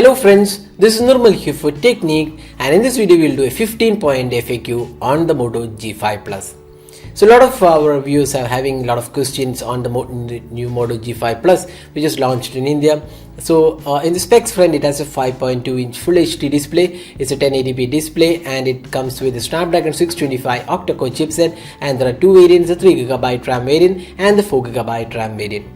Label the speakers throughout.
Speaker 1: Hello friends, this is Normal here for Technique, and in this video we'll do a 15-point FAQ on the Moto G5 Plus. So a lot of our viewers are having a lot of questions on the new Moto G5 Plus which is launched in India. So in the specs front, it has a 5.2-inch Full HD display, it's a 1080p display, and it comes with a Snapdragon 625 octa-core chipset, and there are two variants, the 3GB RAM variant and the 4GB RAM variant.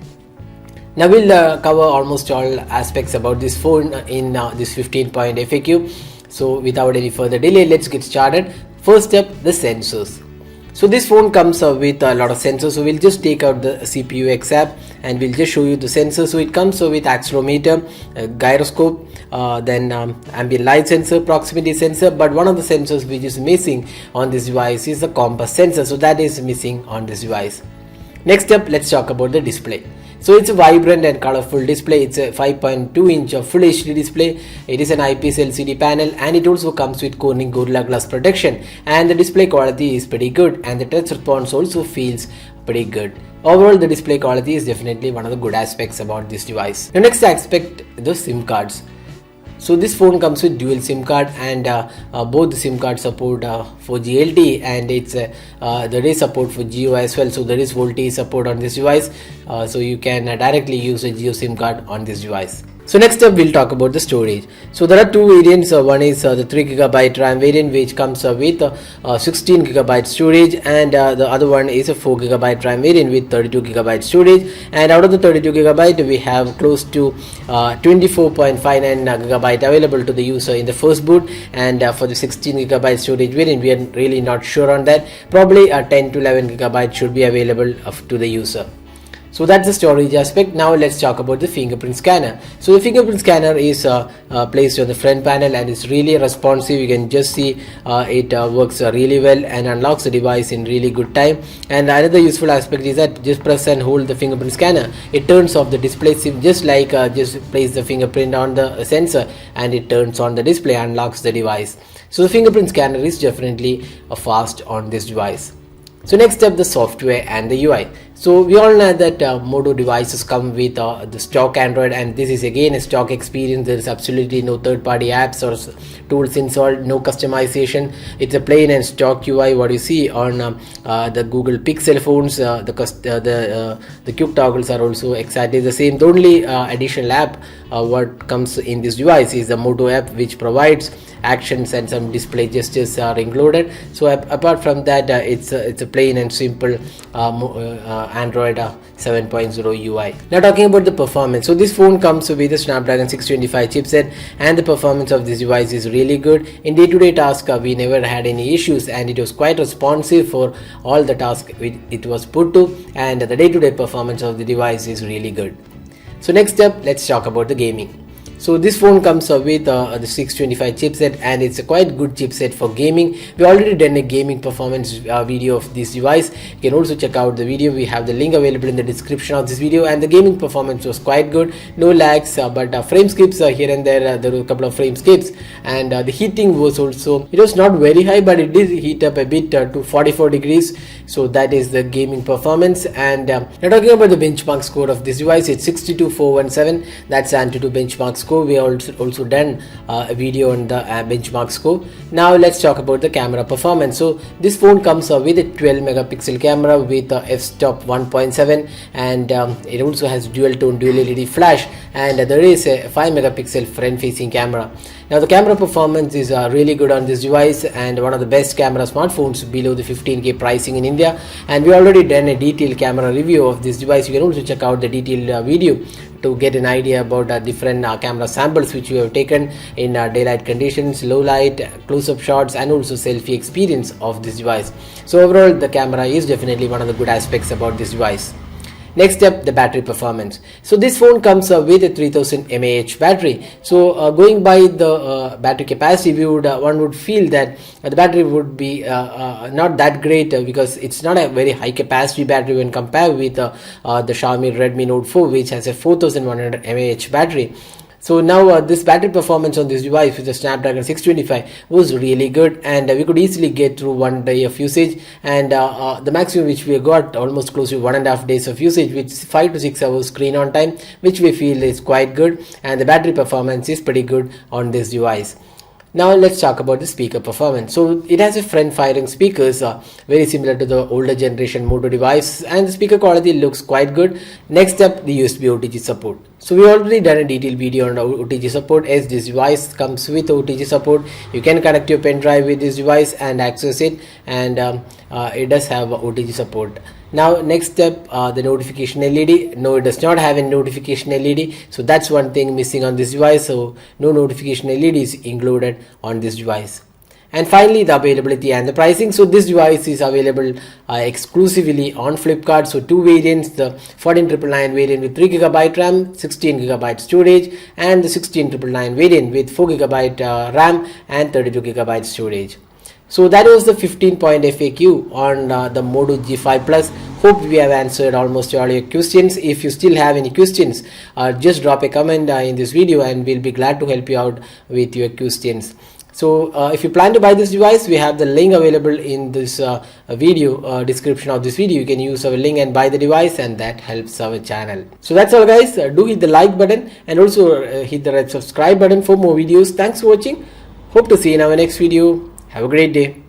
Speaker 1: Now we'll cover almost all aspects about this phone in this 15-point FAQ. So without any further delay, let's get started. First up, the sensors. So this phone comes with a lot of sensors. So we'll just take out the CPU-X app and we'll just show you the sensors. So it comes with accelerometer, gyroscope, then ambient light sensor, proximity sensor. But one of the sensors which is missing on this device is the compass sensor. So that is missing on this device. Next up, let's talk about the display. So it's a vibrant and colorful display. It's a 5.2-inch Full HD display. It is an IPS LCD panel, and it also comes with Corning Gorilla Glass protection. And the display quality is pretty good, and the touch response also feels pretty good. Overall, the display quality is definitely one of the good aspects about this device. The next aspect, the SIM cards. So this phone comes with dual SIM card, and both the SIM cards support 4G LTE, and there is support for Geo as well. So there is VoLTE support on this device, so you can directly use a Geo SIM card on this device. So next up, we'll talk about the storage. So there are two variants. One is the 3GB RAM variant, which comes with 16GB storage, and the other one is a 4GB RAM variant with 32GB storage. And out of the 32GB, we have close to 24.59GB available to the user in the first boot. And for the 16GB storage variant, we are really not sure on that. Probably 10 to 11GB should be available to the user. So that's the storage aspect. Now let's talk about the fingerprint scanner. So the fingerprint scanner is placed on the front panel, and it's really responsive. You can just see it works really well and unlocks the device in really good time. And another useful aspect is that just press and hold the fingerprint scanner. It turns off the display, just like just place the fingerprint on the sensor and it turns on the display and unlocks the device. So the fingerprint scanner is definitely fast on this device. So next up, the software and the UI. So we all know that Moto devices come with the stock Android, and this is again a stock experience. There is absolutely no third-party apps or tools installed, no customization. It's a plain and stock UI what you see on the Google Pixel phones. The quick toggles are also exactly the same. The only additional app what comes in this device is the Moto app, which provides actions and some display gestures are included. So apart from that, it's a plain and simple Android 7.0 UI. Now talking about the performance. So this phone comes with a Snapdragon 625 chipset, and the performance of this device is really good. In day-to-day tasks, we never had any issues, and it was quite responsive for all the tasks it was put to, and the day-to-day performance of the device is really good. So next up, let's talk about the gaming. So this phone comes with the 625 chipset, and it's a quite good chipset for gaming. We already done a gaming performance video of this device. You can also check out the video. We have the link available in the description of this video, and the gaming performance was quite good. No lags, but frame skips here and there. There were a couple of frame skips, and the heating was also, it was not very high, but it did heat up a bit to 44 degrees. So that is the gaming performance. And now talking about the benchmark score of this device, it's 62417. That's Antutu benchmark score. We also done a video on the benchmark score. Now let's talk about the camera performance. So this phone comes with a 12 megapixel camera with f-stop 1.7, and it also has dual tone dual LED flash, and there is a 5 megapixel front facing camera. Now the camera performance is really good on this device, and one of the best camera smartphones below the 15K pricing in India. And we already done a detailed camera review of this device. You can also check out the detailed video to get an idea about different camera samples which we have taken in daylight conditions, low light, close-up shots, and also selfie experience of this device. So overall, the camera is definitely one of the good aspects about this device. Next up, the battery performance. So this phone comes with a 3000 mAh battery. So going by the battery capacity, one would feel that the battery would be not that great, because it's not a very high capacity battery when compared with the Xiaomi Redmi Note 4, which has a 4100 mAh battery. So now this battery performance on this device with the Snapdragon 625 was really good, and we could easily get through 1 day of usage, and the maximum which we got almost close to 1.5 days of usage with 5 to 6 hours screen on time, which we feel is quite good, and the battery performance is pretty good on this device. Now let's talk about the speaker performance. So it has a front firing speakers very similar to the older generation Moto device, and the speaker quality looks quite good. Next up, the USB OTG support. So we already done a detailed video on OTG support, as this device comes with OTG support. You can connect your pen drive with this device and access it, and it does have OTG support. Now next step, the notification LED. No, it does not have a notification LED, so that's one thing missing on this device. So no notification LED is included on this device. And finally, the availability and the pricing. So this device is available exclusively on Flipkart. So two variants, the 14999 variant with 3GB RAM, 16GB storage, and the 16999 variant with 4GB RAM and 32GB storage. So that was the 15-point FAQ on the Moto G5 Plus. Hope we have answered almost all your questions. If you still have any questions, just drop a comment in this video, and we'll be glad to help you out with your questions. So if you plan to buy this device, we have the link available in this video description of this video. You can use our link and buy the device, and that helps our channel. So that's all guys. Do hit the like button, and also hit the red subscribe button for more videos. Thanks for watching. Hope to see you in our next video. Have a great day.